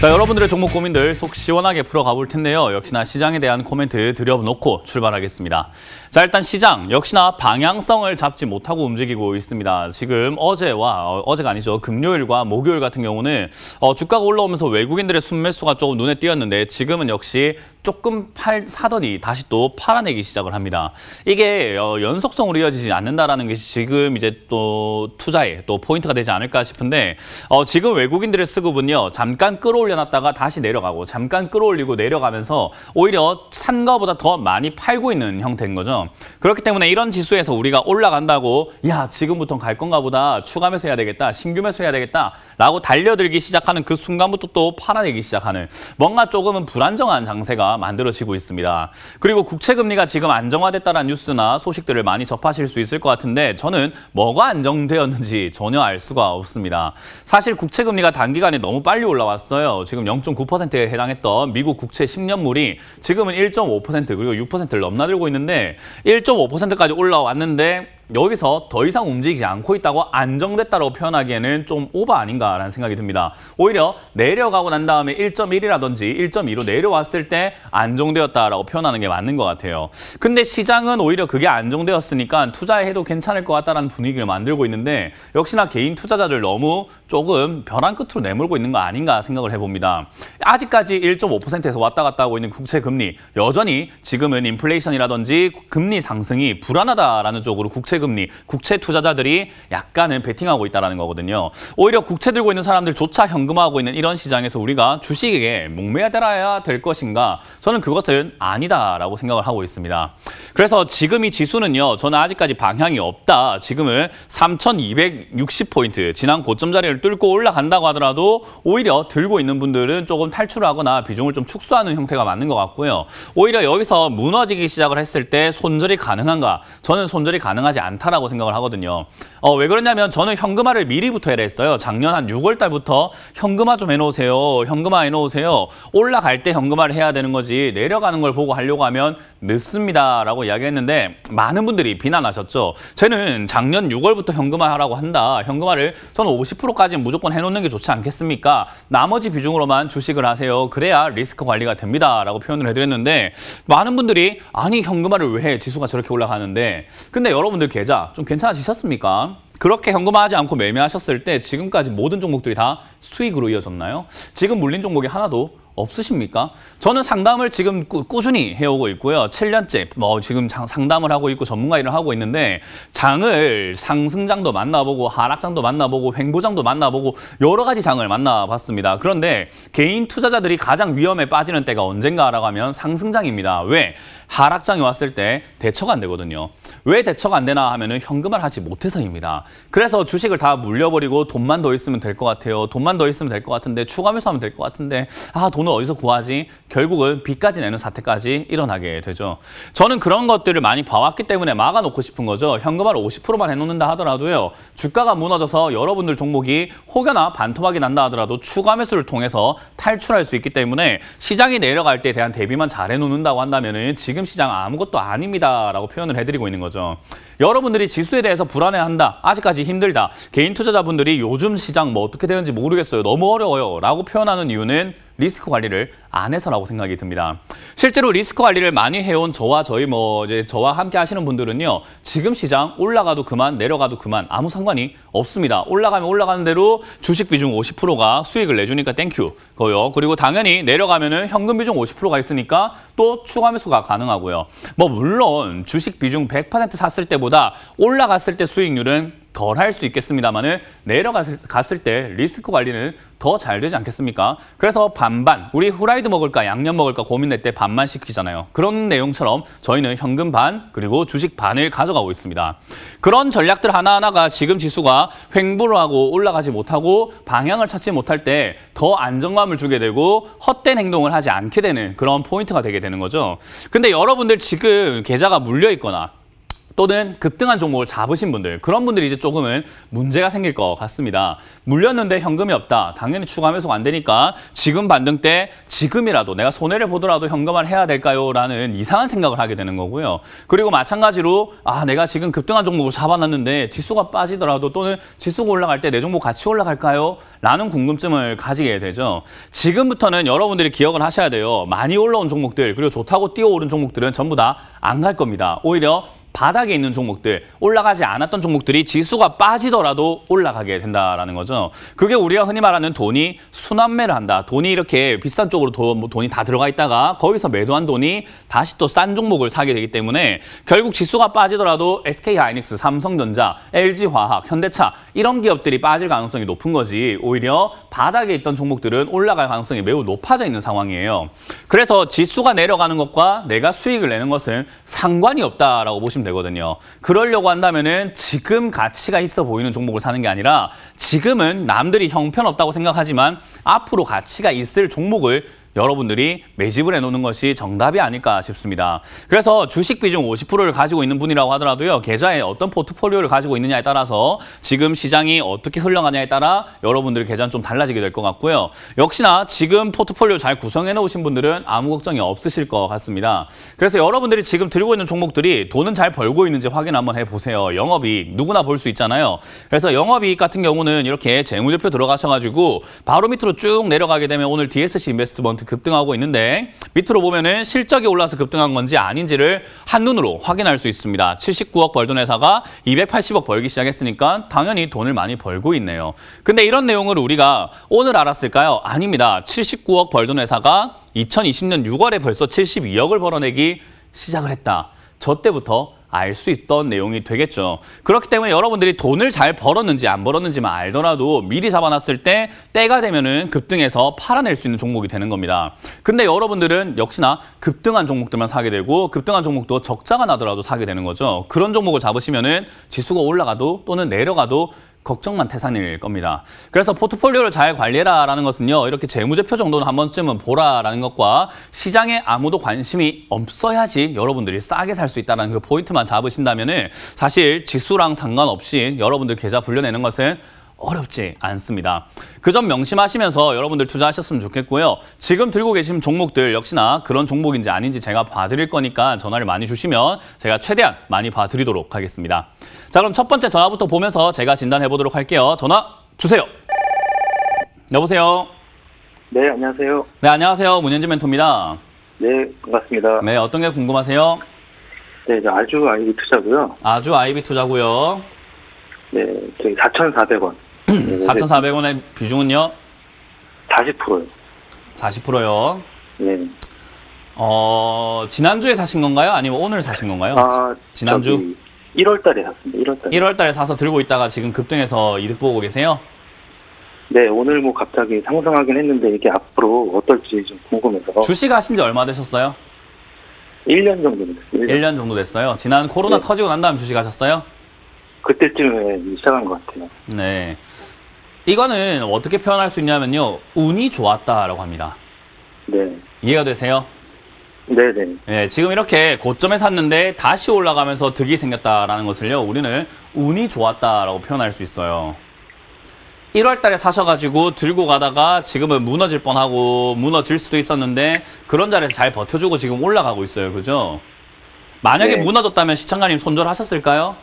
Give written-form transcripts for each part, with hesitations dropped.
자, 여러분들의 종목 고민들 속 시원하게 풀어가 볼 텐데요. 역시나 시장에 대한 코멘트 드려놓고 출발하겠습니다. 자, 일단 시장 역시나 방향성을 잡지 못하고 움직이고 있습니다. 지금 어제가 아니죠. 금요일과 목요일 같은 경우는 주가가 올라오면서 외국인들의 순매수가 조금 눈에 띄었는데 지금은 역시 조금 사더니 다시 또 팔아내기 시작을 합니다. 이게 연속성으로 이어지지 않는다라는 것이 지금 이제 또 투자에 또 포인트가 되지 않을까 싶은데 지금 외국인들의 수급은요. 잠깐 끌어올려놨다가 다시 내려가고 잠깐 끌어올리고 내려가면서 오히려 산 거보다 더 많이 팔고 있는 형태인 거죠. 그렇기 때문에 이런 지수에서 우리가 올라간다고 야 지금부터 갈 건가 보다 추가 매수해야 되겠다 신규 매수해야 되겠다 라고 달려들기 시작하는 그 순간부터 또 팔아내기 시작하는 뭔가 조금은 불안정한 장세가 만들어지고 있습니다. 그리고 국채금리가 지금 안정화됐다는 뉴스나 소식들을 많이 접하실 수 있을 것 같은데 저는 뭐가 안정되었는지 전혀 알 수가 없습니다. 사실 국채금리가 단기간에 너무 빨리 올라왔어요. 지금 0.9%에 해당했던 미국 국채 10년물이 지금은 1.5% 그리고 6%를 넘나들고 있는데 1.5%까지 올라왔는데 여기서 더 이상 움직이지 않고 있다고 안정됐다고 표현하기에는 좀 오버 아닌가라는 생각이 듭니다. 오히려 내려가고 난 다음에 1.1이라든지 1.2로 내려왔을 때 안정되었다라고 표현하는 게 맞는 것 같아요. 근데 시장은 오히려 그게 안정되었으니까 투자해도 괜찮을 것 같다라는 분위기를 만들고 있는데 역시나 개인 투자자들 너무 조금 벼랑 끝으로 내몰고 있는 거 아닌가 생각을 해봅니다. 아직까지 1.5%에서 왔다 갔다 하고 있는 국채 금리 여전히 지금은 인플레이션이라든지 금리 상승이 불안하다라는 쪽으로 국채금리, 국채 투자자들이 약간은 베팅하고 있다는 거거든요. 오히려 국채 들고 있는 사람들조차 현금화하고 있는 이런 시장에서 우리가 주식에 목매달아야 될 것인가? 저는 그것은 아니다라고 생각을 하고 있습니다. 그래서 지금 이 지수는요. 저는 아직까지 방향이 없다. 지금은 3,260포인트, 지난 고점 자리를 뚫고 올라간다고 하더라도 오히려 들고 있는 분들은 조금 탈출하거나 비중을 좀 축소하는 형태가 맞는 것 같고요. 오히려 여기서 무너지기 시작을 했을 때 손절이 가능한가? 저는 손절이 가능하지 않다라고 생각을 하거든요. 왜 그러냐면 저는 현금화를 미리부터 해라 했어요. 작년 한 6월 달부터 현금화 좀 해놓으세요. 현금화 해놓으세요. 올라갈 때 현금화를 해야 되는 거지 내려가는 걸 보고 하려고 하면 늦습니다라고 이야기했는데 많은 분들이 비난하셨죠. 쟤는 작년 6월부터 현금화하라고 한다. 현금화를 저는 50%까지 무조건 해놓는 게 좋지 않겠습니까? 나머지 비중으로만 주식을 하세요. 그래야 리스크 관리가 됩니다. 라고 표현을 해드렸는데 많은 분들이 아니 현금화를 왜 해? 지수가 저렇게 올라가는데 근데 여러분들 계좌 좀 괜찮아지셨습니까? 그렇게 현금화하지 않고 매매하셨을 때 지금까지 모든 종목들이 다 수익으로 이어졌나요? 지금 물린 종목이 하나도 없으십니까? 저는 상담을 지금 꾸준히 해오고 있고요. 7년째 지금 상담을 하고 있고 전문가 일을 하고 있는데 장을 상승장도 만나보고 하락장도 만나보고 횡보장도 만나보고 여러 가지 장을 만나봤습니다. 그런데 개인 투자자들이 가장 위험에 빠지는 때가 언젠가라고 하면 상승장입니다. 왜? 하락장이 왔을 때 대처가 안 되거든요. 왜 대처가 안 되나 하면은 현금화를 하지 못해서입니다. 그래서 주식을 다 물려버리고 돈만 더 있으면 될 것 같아요. 돈만 더 있으면 될 것 같은데 추가 매수하면 될 것 같은데 돈을 어디서 구하지? 결국은 빚까지 내는 사태까지 일어나게 되죠. 저는 그런 것들을 많이 봐왔기 때문에 막아놓고 싶은 거죠. 현금화를 50%만 해놓는다 하더라도요. 주가가 무너져서 여러분들 종목이 혹여나 반토막이 난다 하더라도 추가 매수를 통해서 탈출할 수 있기 때문에 시장이 내려갈 때에 대한 대비만 잘 해놓는다고 한다면은 지금 시장 아무것도 아닙니다라고 표현을 해드리고 있는 거죠. 여러분들이 지수에 대해서 불안해한다. 아직까지 힘들다. 개인 투자자분들이 요즘 시장 어떻게 되는지 모르겠어요. 너무 어려워요. 라고 표현하는 이유는 리스크 관리를 안 해서라고 생각이 듭니다. 실제로 리스크 관리를 많이 해온 저와 저와 함께 하시는 분들은요. 지금 시장 올라가도 그만 내려가도 그만 아무 상관이 없습니다. 올라가면 올라가는 대로 주식 비중 50%가 수익을 내주니까 땡큐 거요. 그리고 당연히 내려가면은 현금 비중 50%가 있으니까 또 추가 매수가 가능하고요. 물론 주식 비중 100% 샀을 때보다 올라갔을 때 수익률은 덜 할 수 있겠습니다만은 내려갔을 때 리스크 관리는 더 잘 되지 않겠습니까? 그래서 반반, 우리 후라이드 먹을까 양념 먹을까 고민될 때 반만 시키잖아요. 그런 내용처럼 저희는 현금 반 그리고 주식 반을 가져가고 있습니다. 그런 전략들 하나하나가 지금 지수가 횡보를 하고 올라가지 못하고 방향을 찾지 못할 때 더 안정감을 주게 되고 헛된 행동을 하지 않게 되는 그런 포인트가 되게 되는 거죠. 근데 여러분들 지금 계좌가 물려 있거나 또는 급등한 종목을 잡으신 분들, 그런 분들이 이제 조금은 문제가 생길 것 같습니다. 물렸는데 현금이 없다. 당연히 추가 매수가 안 되니까 지금 반등 때 지금이라도 내가 손해를 보더라도 현금화를 해야 될까요? 라는 이상한 생각을 하게 되는 거고요. 그리고 마찬가지로 내가 지금 급등한 종목을 잡아놨는데 지수가 빠지더라도 또는 지수가 올라갈 때 내 종목 같이 올라갈까요? 라는 궁금증을 가지게 되죠. 지금부터는 여러분들이 기억을 하셔야 돼요. 많이 올라온 종목들, 그리고 좋다고 뛰어오른 종목들은 전부 다 안 갈 겁니다. 오히려 바닥에 있는 종목들, 올라가지 않았던 종목들이 지수가 빠지더라도 올라가게 된다라는 거죠. 그게 우리가 흔히 말하는 돈이 순환매를 한다. 돈이 이렇게 비싼 쪽으로 돈이 다 들어가 있다가 거기서 매도한 돈이 다시 또 싼 종목을 사게 되기 때문에 결국 지수가 빠지더라도 SK하이닉스, 삼성전자, LG화학, 현대차 이런 기업들이 빠질 가능성이 높은 거지, 오히려 바닥에 있던 종목들은 올라갈 가능성이 매우 높아져 있는 상황이에요. 그래서 지수가 내려가는 것과 내가 수익을 내는 것은 상관이 없다라고 보시면 되거든요. 그러려고 한다면은 지금 가치가 있어 보이는 종목을 사는 게 아니라 지금은 남들이 형편없다고 생각하지만 앞으로 가치가 있을 종목을 여러분들이 매집을 해놓는 것이 정답이 아닐까 싶습니다. 그래서 주식 비중 50%를 가지고 있는 분이라고 하더라도요, 계좌에 어떤 포트폴리오를 가지고 있느냐에 따라서 지금 시장이 어떻게 흘러가냐에 따라 여러분들의 계좌는 좀 달라지게 될 것 같고요. 역시나 지금 포트폴리오 잘 구성해 놓으신 분들은 아무 걱정이 없으실 것 같습니다. 그래서 여러분들이 지금 들고 있는 종목들이 돈은 잘 벌고 있는지 확인 한번 해보세요. 영업이익 누구나 볼 수 있잖아요. 그래서 영업이익 같은 경우는 이렇게 재무제표 들어가셔가지고 바로 밑으로 쭉 내려가게 되면 오늘 DSC 인베스트먼트 급등하고 있는데 밑으로 보면은 실적이 올라서 급등한 건지 아닌지를 한눈으로 확인할 수 있습니다. 79억 벌던 회사가 280억 벌기 시작했으니까 당연히 돈을 많이 벌고 있네요. 근데 이런 내용을 우리가 오늘 알았을까요? 아닙니다. 79억 벌던 회사가 2020년 6월에 벌써 72억을 벌어내기 시작을 했다. 저 때부터 알 수 있던 내용이 되겠죠. 그렇기 때문에 여러분들이 돈을 잘 벌었는지 안 벌었는지만 알더라도 미리 잡아놨을 때 때가 되면은 급등해서 팔아낼 수 있는 종목이 되는 겁니다. 근데 여러분들은 역시나 급등한 종목들만 사게 되고 급등한 종목도 적자가 나더라도 사게 되는 거죠. 그런 종목을 잡으시면은 지수가 올라가도 또는 내려가도 걱정만 태산일 겁니다. 그래서 포트폴리오를 잘 관리해라라는 것은요, 이렇게 재무제표 정도는 한 번쯤은 보라라는 것과 시장에 아무도 관심이 없어야지 여러분들이 싸게 살 수 있다는 그 포인트만 잡으신다면은 사실 지수랑 상관없이 여러분들 계좌 불려내는 것은 어렵지 않습니다. 그 점 명심하시면서 여러분들 투자하셨으면 좋겠고요. 지금 들고 계신 종목들 역시나 그런 종목인지 아닌지 제가 봐드릴 거니까 전화를 많이 주시면 제가 최대한 많이 봐드리도록 하겠습니다. 자, 그럼 첫 번째 전화부터 보면서 제가 진단해 보도록 할게요. 전화 주세요. 여보세요. 네, 안녕하세요. 네, 안녕하세요. 문현진 멘토입니다. 네, 반갑습니다. 네, 어떤 게 궁금하세요? 네, 저 아주 아이비 투자고요. 아주 아이비 투자고요. 네, 저기 4,400원. 4,400원의 비중은요? 40%요. 40%요. 네. 지난주에 사신 건가요? 아니면 오늘 사신 건가요? 지난주? 1월 달에 샀습니다. 1월 달에. 1월 달에 사서 들고 있다가 지금 급등해서 이득 보고 계세요? 네, 오늘 뭐 갑자기 상승하긴 했는데 이게 앞으로 어떨지 좀 궁금해서. 주식 하신 지 얼마 되셨어요? 1년 정도 됐어요. 1년 정도 됐어요. 지난 코로나 네. 터지고 난 다음 주식 하셨어요? 그때쯤에 시작한 것 같아요. 네. 이거는 어떻게 표현할 수 있냐면요, 운이 좋았다라고 합니다. 네. 이해가 되세요? 네네. 네, 지금 이렇게 고점에 샀는데 다시 올라가면서 득이 생겼다라는 것을요, 우리는 운이 좋았다라고 표현할 수 있어요. 1월 달에 사셔가지고 들고 가다가 지금은 무너질 뻔하고 무너질 수도 있었는데 그런 자리에서 잘 버텨주고 지금 올라가고 있어요. 그죠? 만약에 네. 무너졌다면 시청자님 손절하셨을까요?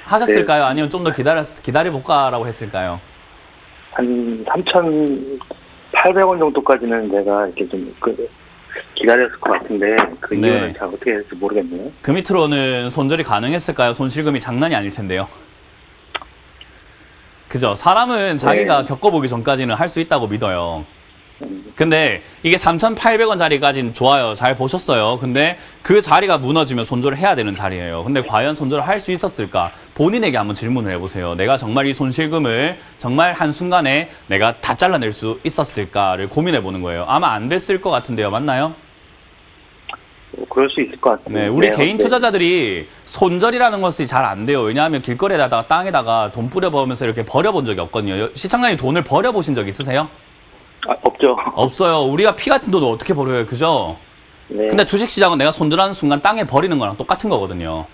하셨을까요? 네. 아니면 좀 더 기다려볼까라고 했을까요? 한 3,800원 정도까지는 내가 이렇게 좀 기다렸을 것 같은데 그 네. 이유는 잘 어떻게 될지 모르겠네요. 그 밑으로는 손절이 가능했을까요? 손실금이 장난이 아닐 텐데요. 그죠? 사람은 자기가 네. 겪어보기 전까지는 할 수 있다고 믿어요. 근데 이게 3,800원짜리까지는 좋아요. 잘 보셨어요. 근데 그 자리가 무너지면 손절을 해야 되는 자리예요. 근데 과연 손절을 할 수 있었을까? 본인에게 한번 질문을 해보세요. 내가 정말 이 손실금을 정말 한순간에 내가 다 잘라낼 수 있었을까를 고민해보는 거예요. 아마 안 됐을 것 같은데요. 맞나요? 그럴 수 있을 것 같아요. 네, 우리 네, 개인 네. 투자자들이 손절이라는 것이 잘 안 돼요. 왜냐하면 길거리에다가 땅에다가 돈 뿌려보면서 이렇게 버려본 적이 없거든요. 시청자님 돈을 버려보신 적 있으세요? 없죠. 없어요. 우리가 피 같은 돈을 어떻게 벌어요, 그죠? 네. 근데 주식시장은 내가 손절하는 순간 땅에 버리는 거랑 똑같은 거거든요.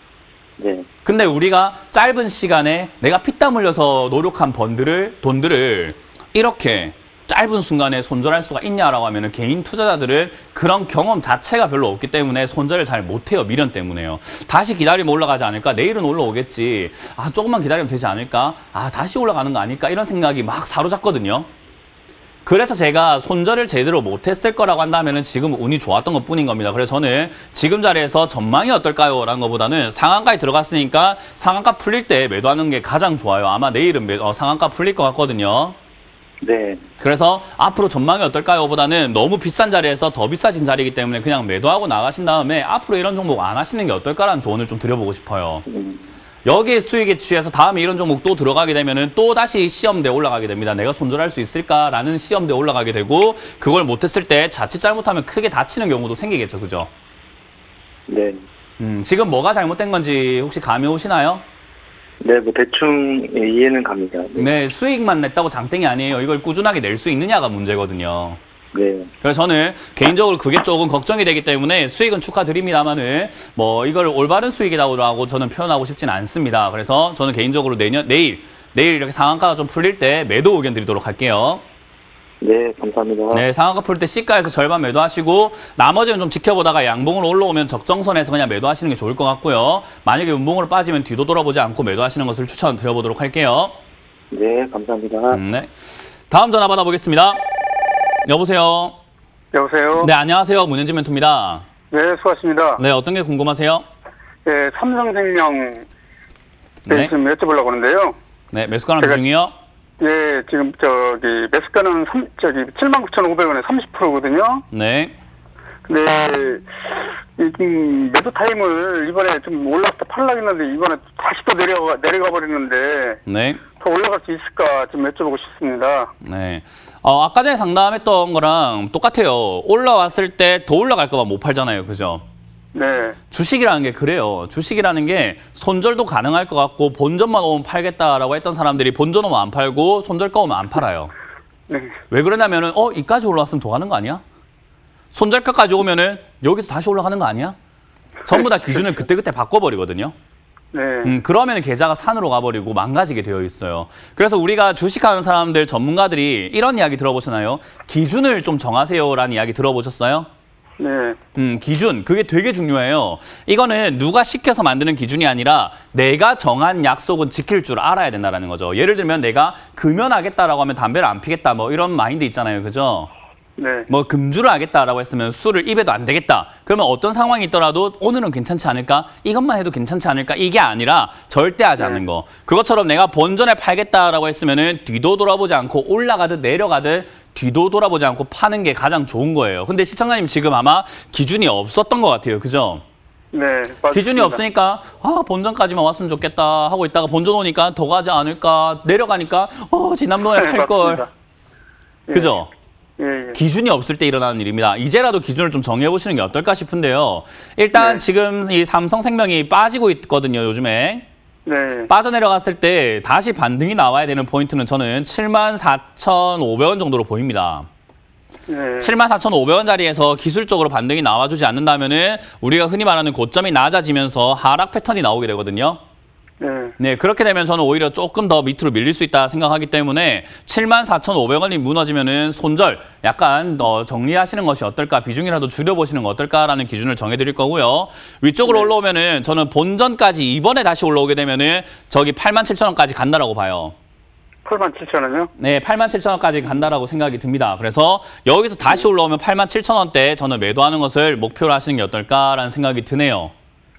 네. 근데 우리가 짧은 시간에 내가 피땀 흘려서 노력한 돈들을 이렇게 짧은 순간에 손절할 수가 있냐라고 하면은 개인 투자자들은 그런 경험 자체가 별로 없기 때문에 손절을 잘 못해요. 미련 때문에요. 다시 기다리면 올라가지 않을까? 내일은 올라오겠지. 아, 조금만 기다리면 되지 않을까? 아, 다시 올라가는 거 아닐까? 이런 생각이 막 사로잡거든요. 그래서 제가 손절을 제대로 못했을 거라고 한다면은 지금 운이 좋았던 것 뿐인 겁니다. 그래서 저는 지금 자리에서 전망이 어떨까요? 라는 것보다는 상한가에 들어갔으니까 상한가 풀릴 때 매도하는 게 가장 좋아요. 아마 내일은 상한가 풀릴 것 같거든요. 네. 그래서 앞으로 전망이 어떨까요? 보다는 너무 비싼 자리에서 더 비싸진 자리이기 때문에 그냥 매도하고 나가신 다음에 앞으로 이런 종목 안 하시는 게 어떨까라는 조언을 좀 드려보고 싶어요. 여기에 수익에 취해서 다음에 이런 종목 또 들어가게 되면은 또 다시 시험대에 올라가게 됩니다. 내가 손절할 수 있을까라는 시험대에 올라가게 되고 그걸 못했을 때 자칫 잘못하면 크게 다치는 경우도 생기겠죠. 그죠? 네. 지금 뭐가 잘못된 건지 혹시 감이 오시나요? 네, 뭐 대충 이해는 갑니다. 네. 네, 수익만 냈다고 장땡이 아니에요. 이걸 꾸준하게 낼 수 있느냐가 문제거든요. 네. 그래서 저는 개인적으로 그게 조금 걱정이 되기 때문에 수익은 축하드립니다만은 뭐 이걸 올바른 수익이라고 저는 표현하고 싶진 않습니다. 그래서 저는 개인적으로 내일 이렇게 상한가가 좀 풀릴 때 매도 의견 드리도록 할게요. 네, 감사합니다. 네, 상한가 풀릴 때 시가에서 절반 매도하시고 나머지는 좀 지켜보다가 양봉으로 올라오면 적정선에서 그냥 매도하시는 게 좋을 것 같고요. 만약에 음봉으로 빠지면 뒤도 돌아보지 않고 매도하시는 것을 추천드려보도록 할게요. 네, 감사합니다. 네, 다음 전화 받아보겠습니다. 여보세요. 여보세요? 네, 안녕하세요. 문현진 멘토입니다. 네, 수고하십니다. 네, 어떤 게 궁금하세요? 네, 삼성생명 네. 지금 여쭤보려고 하는데요. 네, 매수가는 제가- 비중이요? 예, 지금 매수가는 79,500원에 30%거든요. 네. 근데 매도 타임을 이번에 좀 올라서 팔려고 했는데 이번에 다시 또 내려가 버리는데 네. 더 올라갈 수 있을까 좀 여쭤보고 싶습니다. 네. 아까 전에 상담했던 거랑 똑같아요. 올라왔을 때 더 올라갈 거만 못 팔잖아요. 그죠? 네, 주식이라는 게 그래요. 주식이라는 게 손절도 가능할 것 같고 본전만 오면 팔겠다라고 했던 사람들이 본전 오면 안 팔고 손절가 오면 안 팔아요. 네, 왜 그러냐면은 이까지 올라왔으면 더 가는 거 아니야? 손절가까지 오면은 여기서 다시 올라가는 거 아니야? 전부 다 기준을 그때그때 바꿔버리거든요. 네, 그러면 계좌가 산으로 가버리고 망가지게 되어 있어요. 그래서 우리가 주식하는 사람들, 전문가들이 이런 이야기 들어보셨나요? 기준을 좀 정하세요라는 이야기 들어보셨어요? 네, 기준, 그게 되게 중요해요. 이거는 누가 시켜서 만드는 기준이 아니라 내가 정한 약속은 지킬 줄 알아야 된다는 거죠. 예를 들면 내가 금연하겠다라고 하면 담배를 안 피겠다 뭐 이런 마인드 있잖아요. 그죠? 네, 뭐 금주를 하겠다라고 했으면 술을 입에도 안 되겠다. 그러면 어떤 상황이 있더라도 오늘은 괜찮지 않을까? 이것만 해도 괜찮지 않을까? 이게 아니라 절대 하지 않는 거. 그것처럼 내가 본전에 팔겠다라고 했으면은 뒤도 돌아보지 않고 올라가듯 내려가듯 뒤도 돌아보지 않고 파는 게 가장 좋은 거예요. 근데 시청자님 지금 아마 기준이 없었던 것 같아요. 그죠? 네. 맞습니다. 기준이 없으니까 본전까지만 왔으면 좋겠다 하고 있다가 본전 오니까 더 가지 않을까? 내려가니까 지난번에 네, 팔 걸. 맞습니다. 예. 그죠? 예, 예. 기준이 없을 때 일어나는 일입니다. 이제라도 기준을 좀 정해보시는 게 어떨까 싶은데요. 일단 네. 지금 이 삼성생명이 빠지고 있거든요, 요즘에. 네, 빠져내려갔을 때 다시 반등이 나와야 되는 포인트는 저는 74,500원 정도로 보입니다. 네, 74,500원 자리에서 기술적으로 반등이 나와주지 않는다면은 우리가 흔히 말하는 고점이 낮아지면서 하락 패턴이 나오게 되거든요. 네, 네, 그렇게 되면 저는 오히려 조금 더 밑으로 밀릴 수 있다 생각하기 때문에 74,500원이 무너지면은 손절 약간 정리하시는 것이 어떨까, 비중이라도 줄여보시는 거 어떨까라는 기준을 정해드릴 거고요. 위쪽으로 네. 올라오면은 저는 본전까지 이번에 다시 올라오게 되면은 저기 87,000원까지 간다라고 봐요. 87,000원이요? 네, 87,000원까지 간다라고 생각이 듭니다. 그래서 여기서 다시 올라오면 87,000원대 저는 매도하는 것을 목표로 하시는 게 어떨까라는 생각이 드네요.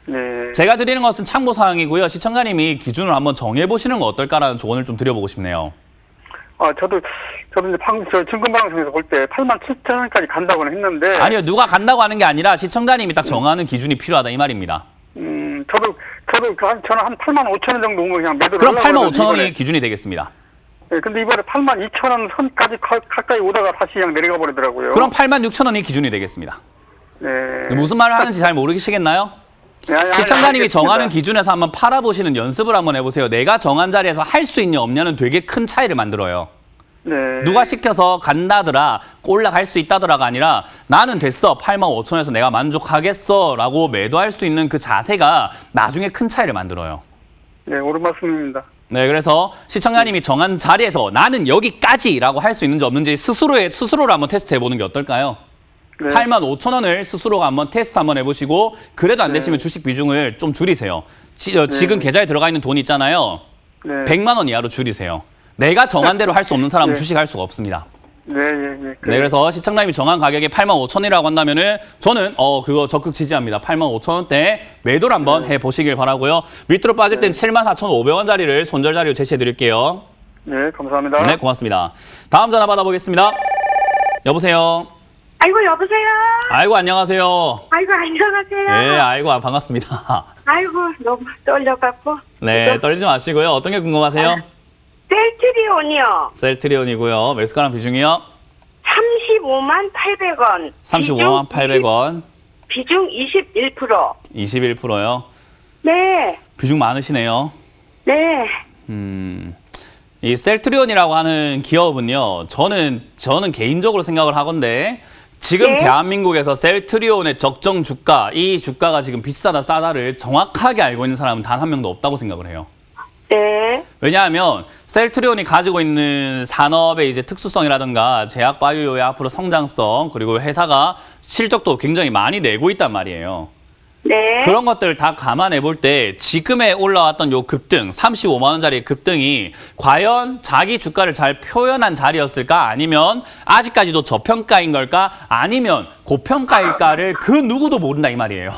네. 제가 드리는 것은 참고사항이고요. 시청자님이 기준을 한번 정해보시는 거 어떨까라는 조언을 좀 드려보고 싶네요. 저도 이제 방금 증권방송에서 볼 때 87,000원까지 간다고는 했는데. 아니요, 누가 간다고 하는 게 아니라 시청자님이 딱 정하는 기준이 필요하다 이 말입니다. 저는 한 85,000원 정도 오면 그냥 매도를 그럼 하려고 했는데 85,000원이 이번에. 기준이 되겠습니다. 네, 근데 이번에 82,000원 선까지 가까이 오다가 다시 그냥 내려가 버리더라고요. 그럼 86,000원이 기준이 되겠습니다. 네. 무슨 말을 하는지 잘 모르시겠나요? 네, 아니, 시청자님이 알겠습니다. 정하는 기준에서 한번 팔아보시는 연습을 한번 해보세요. 내가 정한 자리에서 할 수 있냐 없냐는 되게 큰 차이를 만들어요. 네. 누가 시켜서 간다더라, 올라갈 수 있다더라가 아니라 나는 됐어, 85,000원에서 내가 만족하겠어 라고 매도할 수 있는 그 자세가 나중에 큰 차이를 만들어요. 네, 옳은 말씀입니다. 네, 그래서 시청자님이 정한 자리에서 나는 여기까지라고 할 수 있는지 없는지 스스로를 한번 테스트 해보는 게 어떨까요? 네. 85,000원을 스스로가 한번 테스트 한번 해보시고 그래도 안 되시면 주식 비중을 좀 줄이세요. 지금 계좌에 들어가 있는 돈 있잖아요. 네. 100만 원 이하로 줄이세요. 내가 정한 대로 할 수 없는 사람은 네. 주식할 수가 없습니다. 네, 예, 예. 네, 그래서 시청자님이 정한 가격이 85,000원이라고 한다면은 저는 그거 적극 지지합니다. 85,000원대 매도를 한번 해보시길 바라고요. 밑으로 빠질 땐 74,500원짜리를 손절 자리로 제시해 드릴게요. 네, 감사합니다. 네, 고맙습니다. 다음 전화 받아보겠습니다. 여보세요. 아이고 여보세요. 아이고, 안녕하세요. 아이고 안녕하세요. 예, 아이고, 반갑습니다. 아이고 너무 떨려갖고. 네, 떨리지 마시고요. 어떤 게 궁금하세요? 셀트리온이요. 셀트리온이고요. 매수가랑 비중이요? 35만 800원. 35만 800원. 비중 21%. 21%요. 네. 비중 많으시네요. 네. 이 셀트리온이라고 하는 기업은요, 저는 개인적으로 생각을 하건데, 지금 네. 대한민국에서 셀트리온의 적정 주가, 이 주가가 지금 비싸다 싸다를 정확하게 알고 있는 사람은 단 한 명도 없다고 생각을 해요. 네. 왜냐하면 셀트리온이 가지고 있는 산업의 이제 특수성이라든가 제약 바이오의 앞으로 성장성, 그리고 회사가 실적도 굉장히 많이 내고 있단 말이에요. 네. 그런 것들을 다 감안해 볼 때 지금에 올라왔던 요 급등, 35만 원짜리 급등이 과연 자기 주가를 잘 표현한 자리였을까? 아니면 아직까지도 저평가인 걸까? 아니면 고평가일까를 그 누구도 모른다 이 말이에요.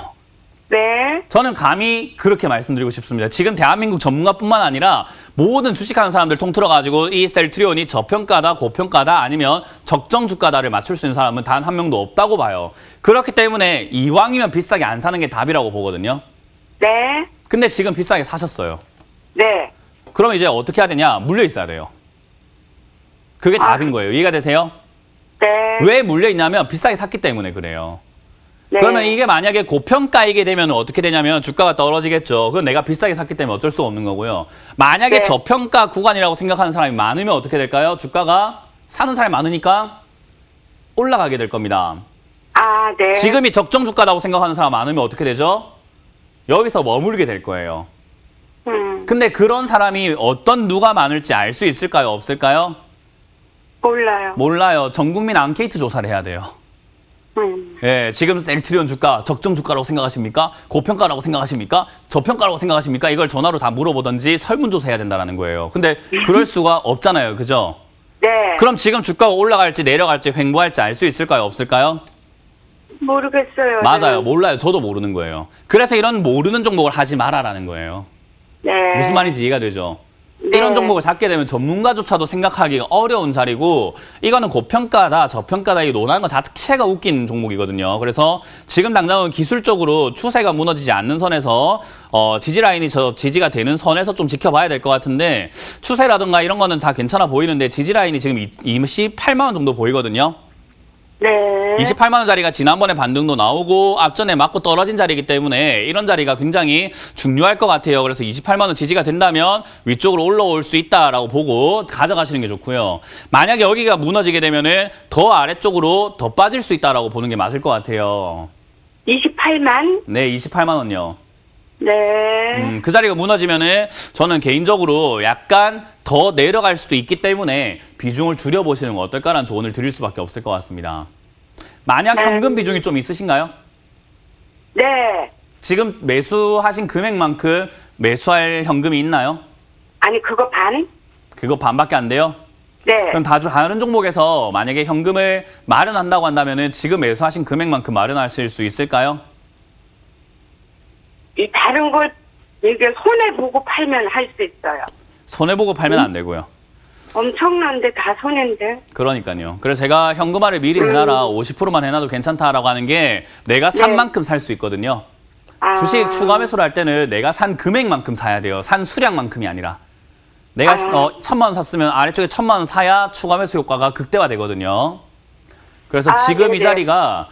네. 저는 감히 그렇게 말씀드리고 싶습니다. 지금 대한민국 전문가뿐만 아니라 모든 주식하는 사람들 통틀어가지고 이 셀트리온이 저평가다, 고평가다, 아니면 적정 주가다를 맞출 수 있는 사람은 단 한 명도 없다고 봐요. 그렇기 때문에 이왕이면 비싸게 안 사는 게 답이라고 보거든요. 네. 근데 지금 비싸게 사셨어요. 네. 그럼 이제 어떻게 해야 되냐? 물려 있어야 돼요. 그게 답인 거예요. 이해가 되세요? 네. 왜 물려 있냐면 비싸게 샀기 때문에 그래요. 네. 그러면 이게 만약에 고평가이게 되면 어떻게 되냐면 주가가 떨어지겠죠. 그건 내가 비싸게 샀기 때문에 어쩔 수 없는 거고요. 만약에 네. 저평가 구간이라고 생각하는 사람이 많으면 어떻게 될까요? 주가가 사는 사람이 많으니까 올라가게 될 겁니다. 아, 네. 지금이 적정 주가라고 생각하는 사람 많으면 어떻게 되죠? 여기서 머물게 될 거예요. 근데 그런 사람이 어떤 누가 많을지 알 수 있을까요? 없을까요? 몰라요. 몰라요. 전 국민 앙케이트 조사를 해야 돼요. 예, 지금 셀트리온 주가 적정 주가라고 생각하십니까? 고평가라고 생각하십니까? 저평가라고 생각하십니까? 이걸 전화로 다 물어보든지 설문조사 해야 된다는 거예요. 근데 그럴 수가 없잖아요. 그죠? 네. 그럼 지금 주가가 올라갈지 내려갈지 횡보할지 알 수 있을까요? 없을까요? 모르겠어요. 맞아요. 저는. 몰라요. 저도 모르는 거예요. 그래서 이런 모르는 종목을 하지 마라라는 거예요. 네. 무슨 말인지 이해가 되죠? 네. 이런 종목을 잡게 되면 전문가조차도 생각하기가 어려운 자리고 이거는 고평가다 저평가다 이 논하는 것 자체가 웃긴 종목이거든요. 그래서 지금 당장은 기술적으로 추세가 무너지지 않는 선에서 지지 라인이 지지가 되는 선에서 좀 지켜봐야 될 것 같은데 추세라든가 이런 거는 다 괜찮아 보이는데 지지 라인이 지금 28만 원 정도 보이거든요. 네. 28만 원짜리가 지난번에 반등도 나오고 앞전에 맞고 떨어진 자리이기 때문에 이런 자리가 굉장히 중요할 것 같아요. 그래서 28만 원 지지가 된다면 위쪽으로 올라올 수 있다라고 보고 가져가시는 게 좋고요. 만약에 여기가 무너지게 되면은 더 아래쪽으로 더 빠질 수 있다라고 보는 게 맞을 것 같아요. 28만? 네, 28만 원요. 네. 그 자리가 무너지면은 저는 개인적으로 약간 더 내려갈 수도 있기 때문에 비중을 줄여보시는 거 어떨까라는 조언을 드릴 수밖에 없을 것 같습니다. 만약 네. 현금 비중이 좀 있으신가요? 네. 지금 매수하신 금액만큼 매수할 현금이 있나요? 아니 그거 반? 그거 반밖에 안 돼요? 네. 그럼 다른 종목에서 만약에 현금을 마련한다고 한다면은 지금 매수하신 금액만큼 마련하실 수 있을까요? 이 다른 걸 이게 손해 보고 팔면 할 수 있어요. 손해보고 팔면 안 되고요. 엄청난데 다 손해인데. 그러니까요. 그래서 제가 현금화를 미리 해놔라 50%만 해놔도 괜찮다라고 하는 게 내가 산 네. 만큼 살 수 있거든요. 아. 주식 추가 매수를 할 때는 내가 산 금액만큼 사야 돼요. 산 수량만큼이 아니라. 내가 1,000만 원 샀으면 아래쪽에 1,000만 원 사야 추가 매수 효과가 극대화되거든요. 그래서 지금 네네. 이 자리가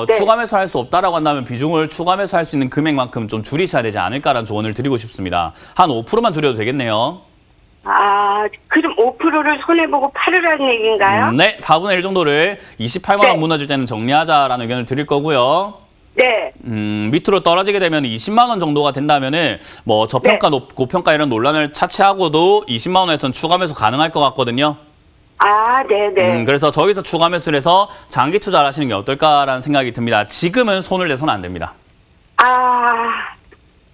네. 추가 매수할 수 없다라고 한다면 비중을 추가 매수할 수 있는 금액만큼 좀 줄이셔야 되지 않을까라는 조언을 드리고 싶습니다. 한 5%만 줄여도 되겠네요. 그럼 5%를 손해보고 팔으라는 얘기인가요? 네, 4분의 1 정도를 28만 원 네. 무너질 때는 정리하자라는 의견을 드릴 거고요. 네. 밑으로 떨어지게 되면 20만 원 정도가 된다면은 뭐 저평가, 고평가 이런 논란을 차치하고도 20만 원에서는 추가 매수 가능할 것 같거든요. 네네. 그래서 저기서 추가 매수를 해서 장기 투자를 하시는 게 어떨까라는 생각이 듭니다. 지금은 손을 내서는 안 됩니다.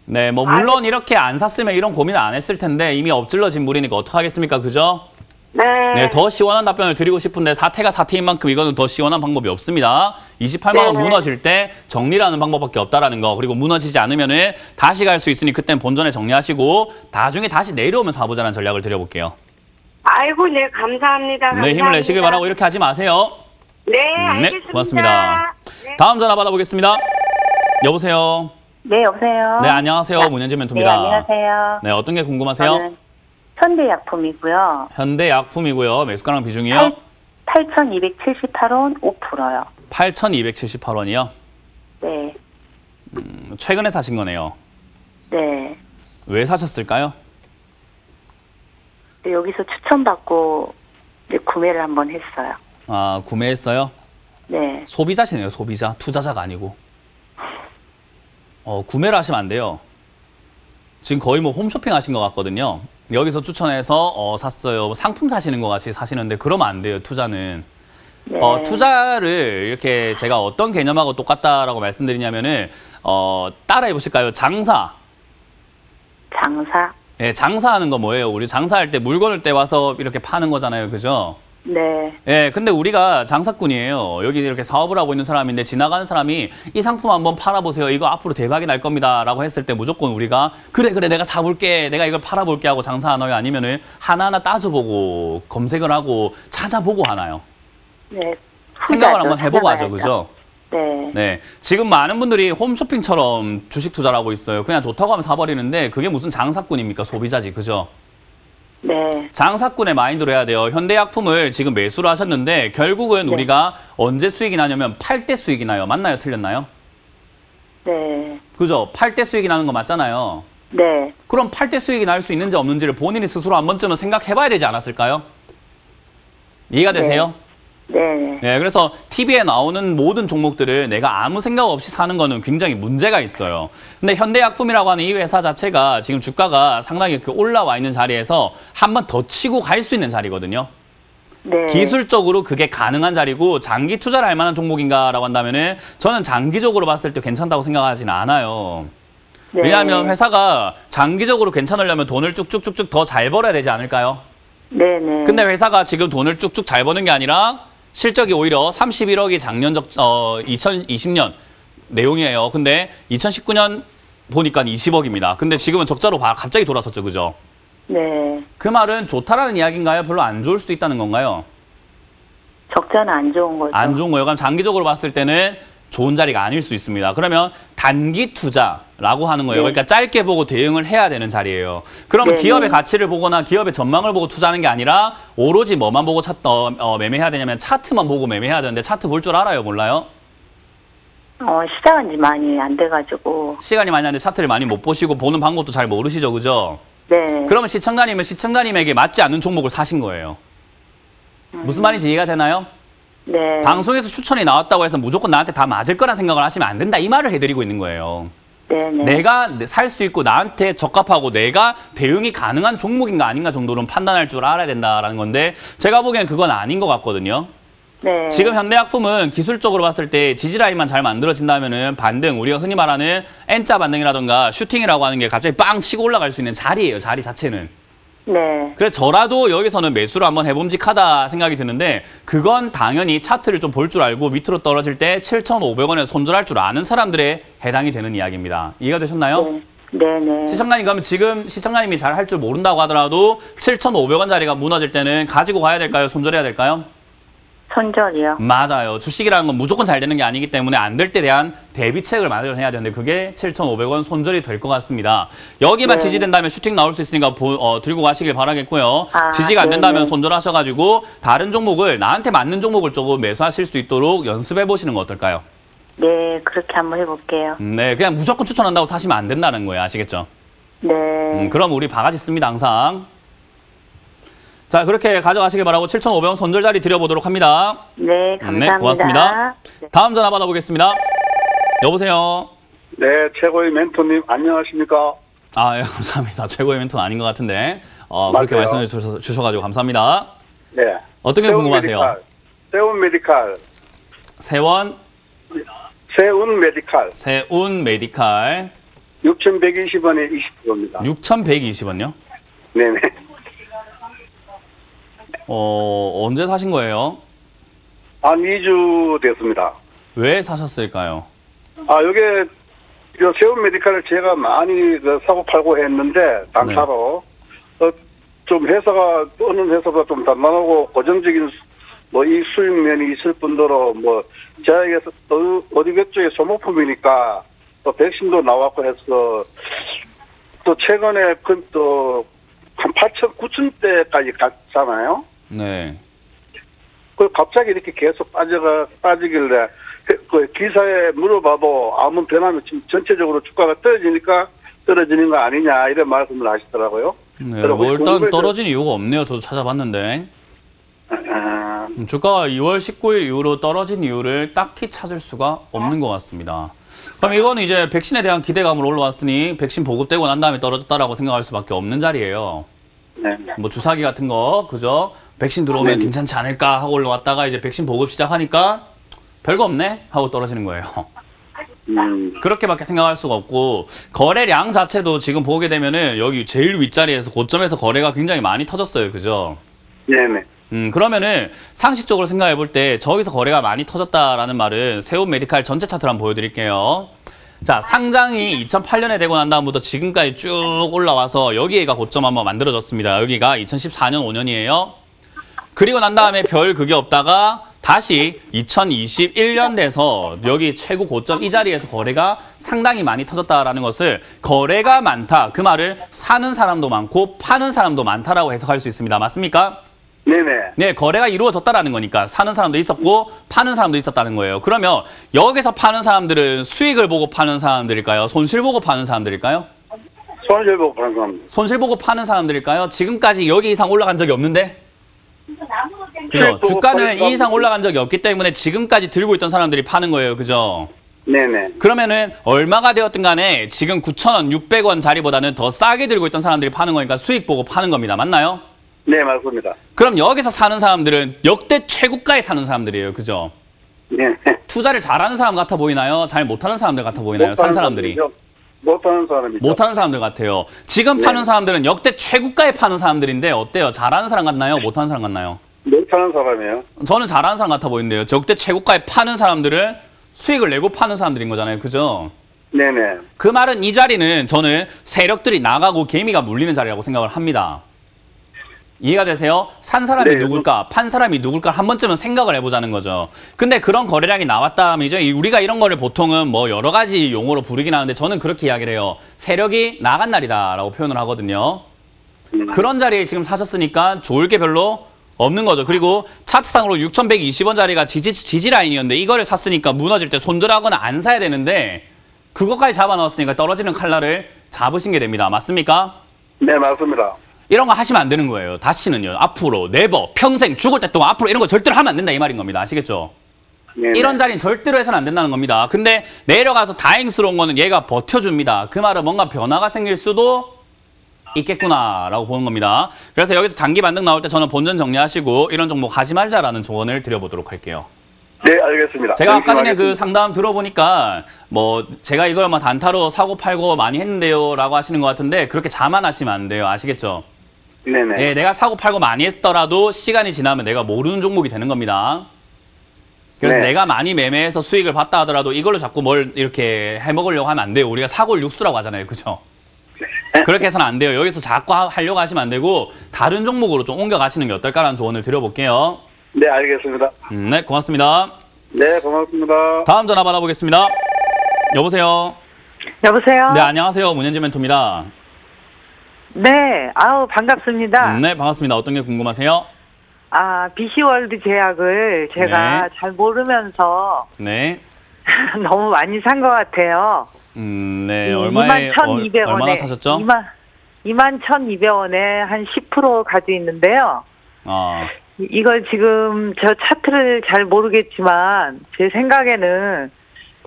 네, 뭐 물론 이렇게 안 샀으면 이런 고민을 안 했을 텐데 이미 엎질러진 물이니까 어떡하겠습니까, 그죠? 네, 더 시원한 답변을 드리고 싶은데 사태가 사태인 만큼 이거는 더 시원한 방법이 없습니다. 28만 원 네. 무너질 때 정리라는 방법밖에 없다라는 거. 그리고 무너지지 않으면은 다시 갈 수 있으니 그땐 본전에 정리하시고 나중에 다시 내려오면 사보자는 전략을 드려볼게요. 아이고, 네, 감사합니다. 네, 힘을 내시길 바라고 이렇게 하지 마세요. 네, 알겠습니다. 네, 고맙습니다. 네. 다음 전화 받아보겠습니다. 여보세요. 네, 여보세요. 네, 안녕하세요. 문현진 멘토입니다. 네, 안녕하세요. 네, 어떤 게 궁금하세요? 저는 현대약품이고요. 현대약품이고요. 매수가랑 비중이요? 8,278원 5%요. 8,278원이요? 네, 최근에 사신 거네요. 네. 왜 사셨을까요? 네, 여기서 추천받고 이제 구매를 한번 했어요. 구매했어요? 네, 소비자시네요, 소비자. 투자자가 아니고. 구매를 하시면 안 돼요. 지금 거의 뭐 홈쇼핑 하신 것 같거든요. 여기서 추천해서 샀어요. 상품 사시는 것 같이 사시는데 그러면 안 돼요, 투자는. 네. 투자를 이렇게 제가 어떤 개념하고 똑같다라고 말씀드리냐면은, 따라해 보실까요? 장사. 장사. 예, 장사하는 거 뭐예요? 우리 장사할 때 물건을 떼와서 이렇게 파는 거잖아요. 그죠? 네, 예, 근데 우리가 장사꾼이에요. 여기 이렇게 사업을 하고 있는 사람인데 지나가는 사람이 이 상품 한번 팔아보세요. 이거 앞으로 대박이 날 겁니다. 라고 했을 때 무조건 우리가 그래, 내가 사볼게. 내가 이걸 팔아볼게 하고 장사하나요? 아니면은 하나하나 따져보고 검색을 하고 찾아보고 하나요? 네. 생각을 후자죠, 한번 해보고 하죠. 찾아봐야죠. 그죠? 네, 네. 지금 많은 분들이 홈쇼핑처럼 주식 투자를 하고 있어요. 그냥 좋다고 하면 사버리는데 그게 무슨 장사꾼입니까? 소비자지. 그죠? 네, 장사꾼의 마인드로 해야 돼요. 현대약품을 지금 매수를 하셨는데 결국은 네. 우리가 언제 수익이 나냐면 팔 때 수익이 나요. 맞나요? 틀렸나요? 네, 그죠? 팔 때 수익이 나는 거 맞잖아요. 네, 그럼 팔 때 수익이 날 수 있는지 없는지를 본인이 스스로 한 번쯤은 생각해봐야 되지 않았을까요? 이해가 되세요? 네, 네, 그래서 TV에 나오는 모든 종목들을 내가 아무 생각 없이 사는 거는 굉장히 문제가 있어요. 근데 현대약품이라고 하는 이 회사 자체가 지금 주가가 상당히 이렇게 올라와 있는 자리에서 한 번 더 치고 갈 수 있는 자리거든요. 네. 기술적으로 그게 가능한 자리고 장기 투자를 할 만한 종목인가라고 한다면은 저는 장기적으로 봤을 때 괜찮다고 생각하지는 않아요. 네. 왜냐하면 회사가 장기적으로 괜찮으려면 돈을 쭉쭉쭉쭉 더 잘 벌어야 되지 않을까요? 네, 네. 근데 회사가 지금 돈을 쭉쭉 잘 버는 게 아니라 실적이 오히려 31억이 작년 2020년 내용이에요. 근데 2019년 보니까 20억입니다. 근데 지금은 적자로 갑자기 돌아섰죠. 그죠? 네. 그 말은 좋다라는 이야기인가요? 별로 안 좋을 수도 있다는 건가요? 적자는 안 좋은 거죠. 안 좋은 거예요. 그럼 장기적으로 봤을 때는 좋은 자리가 아닐 수 있습니다. 그러면 단기 투자라고 하는 거예요. 네. 그러니까 짧게 보고 대응을 해야 되는 자리예요. 그럼 네, 기업의 네. 가치를 보거나 기업의 전망을 보고 투자하는 게 아니라 오로지 뭐만 보고 매매해야 되냐면 차트만 보고 매매해야 되는데 차트 볼 줄 알아요? 몰라요? 시작한 지 많이 안 돼가지고. 시간이 많이 안 돼 차트를 많이 못 보시고 보는 방법도 잘 모르시죠. 그죠? 네. 그러면 시청자님에게 맞지 않는 종목을 사신 거예요. 무슨 말인지 이해가 되나요? 네. 방송에서 추천이 나왔다고 해서 무조건 나한테 다 맞을 거란 생각을 하시면 안 된다. 이 말을 해드리고 있는 거예요. 네, 네. 내가 살 수 있고 나한테 적합하고 내가 대응이 가능한 종목인가 아닌가 정도는 판단할 줄 알아야 된다라는 건데 제가 보기엔 그건 아닌 것 같거든요. 네. 지금 현대약품은 기술적으로 봤을 때 지지라인만 잘 만들어진다면은 반등, 우리가 흔히 말하는 N자 반등이라던가 슈팅이라고 하는 게 갑자기 빵 치고 올라갈 수 있는 자리예요. 자리 자체는. 네. 그래서 저라도 여기서는 매수를 한번 해봄직하다 생각이 드는데 그건 당연히 차트를 좀 볼 줄 알고 밑으로 떨어질 때 7,500원에 손절할 줄 아는 사람들에 해당이 되는 이야기입니다. 이해가 되셨나요? 네. 네네. 시청자님 그러면 지금 시청자님이 잘 할 줄 모른다고 하더라도 7,500원 자리가 무너질 때는 가지고 가야 될까요? 손절해야 될까요? 손절이요. 맞아요. 주식이라는 건 무조건 잘 되는 게 아니기 때문에 안 될 때 대한 대비책을 마련해야 되는데 그게 7,500원 손절이 될 것 같습니다. 여기만 네. 지지된다면 슈팅 나올 수 있으니까 들고 가시길 바라겠고요. 아, 지지가 안 된다면 네네. 손절하셔가지고 다른 종목을 나한테 맞는 종목을 조금 매수하실 수 있도록 연습해 보시는 거 어떨까요? 네, 그렇게 한번 해볼게요. 네, 그냥 무조건 추천한다고 사시면 안 된다는 거예요. 아시겠죠? 네. 그럼 우리 바가지 씁니다, 항상. 자, 그렇게 가져가시길 바라고 7,500원 손절자리 드려보도록 합니다. 네, 감사합니다. 네, 고맙습니다. 네. 다음 전화 받아보겠습니다. 여보세요? 네, 최고의 멘토님 안녕하십니까? 아, 예, 감사합니다. 최고의 멘토는 아닌 것 같은데. 그렇게 맞아요. 말씀해 주셔가지고 감사합니다. 네. 어떤 게 궁금하세요? 세운 메디칼. 세운 메디칼 6,120원에 20%입니다. 6,120원요? 네네. 언제 사신 거예요? 한 2주 됐습니다. 왜 사셨을까요? 요게, 세운 메디칼을 제가 많이 사고 팔고 했는데, 단타로. 좀 어느 회사가 좀 단단하고 고정적인 이 수익면이 있을 뿐더러 제약에서 어디 그쪽에 소모품이니까 또 백신도 나왔고 해서 또 최근에 한 8천, 9천대까지 갔잖아요. 네. 그 갑자기 이렇게 계속 빠지길래 그 기사에 물어봐도 아무 변함이 지금 전체적으로 주가가 떨어지는 거 아니냐 이런 말씀을 하시더라고요. 네, 일단 떨어진 이유가 없네요. 저도 찾아봤는데. 주가가 2월 19일 이후로 떨어진 이유를 딱히 찾을 수가 없는 것 같습니다. 그럼 이거는 이제 백신에 대한 기대감으로 올라왔으니 백신 보급되고 난 다음에 떨어졌다라고 생각할 수밖에 없는 자리예요. 네. 주사기 같은 거, 그죠? 백신 들어오면 괜찮지 않을까 하고 올라왔다가 이제 백신 보급 시작하니까 별거 없네? 하고 떨어지는 거예요. 그렇게밖에 생각할 수가 없고, 거래량 자체도 지금 보게 되면은 여기 제일 윗자리에서 고점에서 거래가 굉장히 많이 터졌어요. 그죠? 네네. 그러면은 상식적으로 생각해 볼 때 저기서 거래가 많이 터졌다라는 말은 세운 메디칼 전체 차트를 한번 보여드릴게요. 자, 상장이 2008년에 되고 난 다음부터 지금까지 쭉 올라와서 여기가 고점 한번 만들어졌습니다. 여기가 2014년 5년이에요. 그리고 난 다음에 별 그게 없다가 다시 2021년 돼서 여기 최고 고점 이 자리에서 거래가 상당히 많이 터졌다라는 것을 거래가 많다. 그 말을 사는 사람도 많고 파는 사람도 많다라고 해석할 수 있습니다. 맞습니까? 네네. 네, 거래가 이루어졌다라는 거니까 사는 사람도 있었고 파는 사람도 있었다는 거예요. 그러면 여기서 파는 사람들은 수익을 보고 파는 사람들일까요? 손실 보고 파는 사람들일까요? 손실 보고 파는 사람. 손실 보고 파는 사람들일까요? 지금까지 여기 이상 올라간 적이 없는데? 그죠? 주가는 이 이상 올라간 적이 없기 때문에 지금까지 들고 있던 사람들이 파는 거예요. 그죠? 네네. 그러면은 얼마가 되었든 간에 지금 9,000원, 600원 자리보다는 더 싸게 들고 있던 사람들이 파는 거니까 수익 보고 파는 겁니다. 맞나요? 네, 맞습니다. 그럼 여기서 사는 사람들은 역대 최고가에 사는 사람들이에요. 그죠? 네. 투자를 잘하는 사람 같아 보이나요? 잘 못하는 사람들 같아 보이나요? 산 사람들이. 못하는 사람이죠. 못하는 사람들 같아요. 지금 파는 사람들은 역대 최고가에 파는 사람들인데 어때요? 잘하는 사람 같나요? 못하는 사람 같나요? 못하는 사람이에요. 저는 잘하는 사람 같아 보이는데요. 역대 최고가에 파는 사람들은 수익을 내고 파는 사람들인 거잖아요. 그죠? 네네. 그 말은 이 자리는 저는 세력들이 나가고 개미가 물리는 자리라고 생각을 합니다. 이해가 되세요? 산 사람이 네, 누굴까? 판 사람이 누굴까? 한 번쯤은 생각을 해보자는 거죠. 근데 그런 거래량이 나왔다면 이제 우리가 이런 거를 보통은 여러 가지 용어로 부르긴 하는데 저는 그렇게 이야기를 해요. 세력이 나간 날이다라고 표현을 하거든요. 그런 자리에 지금 사셨으니까 좋을 게 별로 없는 거죠. 그리고 차트상으로 6,120원 자리가 지지 라인이었는데 이거를 샀으니까 무너질 때 손절하거나 안 사야 되는데 그것까지 잡아넣었으니까 떨어지는 칼날을 잡으신 게 됩니다. 맞습니까? 네, 맞습니다. 이런 거 하시면 안 되는 거예요. 다시는요. 앞으로, 네버, 평생, 죽을 때 동안 앞으로 이런 거 절대로 하면 안 된다 이 말인 겁니다. 아시겠죠? 네네. 이런 자리는 절대로 해서는 안 된다는 겁니다. 근데 내려가서 다행스러운 거는 얘가 버텨줍니다. 그 말은 뭔가 변화가 생길 수도 있겠구나라고 보는 겁니다. 그래서 여기서 단기 반등 나올 때 저는 본전 정리하시고 이런 종목 하지 말자라는 조언을 드려보도록 할게요. 네, 알겠습니다. 제가 아까 전에 그 상담 들어보니까 제가 이걸 단타로 사고 팔고 많이 했는데요 라고 하시는 것 같은데 그렇게 자만하시면 안 돼요. 아시겠죠? 네네. 네, 내가 사고 팔고 많이 했더라도 시간이 지나면 내가 모르는 종목이 되는 겁니다. 그래서 네. 내가 많이 매매해서 수익을 봤다 하더라도 이걸로 자꾸 뭘 이렇게 해먹으려고 하면 안 돼요. 우리가 사골 육수라고 하잖아요. 그죠? 그렇게 해서는 안 돼요. 여기서 자꾸 하려고 하시면 안 되고 다른 종목으로 좀 옮겨가시는 게 어떨까라는 조언을 드려볼게요. 네, 알겠습니다. 네, 고맙습니다. 네, 고맙습니다. 다음 전화 받아보겠습니다. 여보세요? 여보세요? 네, 안녕하세요. 문현지 멘토입니다. 네, 아우, 반갑습니다. 네, 반갑습니다. 어떤 게 궁금하세요? BC월드 제약을 제가 네. 잘 모르면서 네. 너무 많이 산 것 같아요. 네, 얼마에, 21,200원에. 얼마나 사셨죠? 21,200원에 한 10% 가지고 있는데요. 이걸 지금 저 차트를 잘 모르겠지만 제 생각에는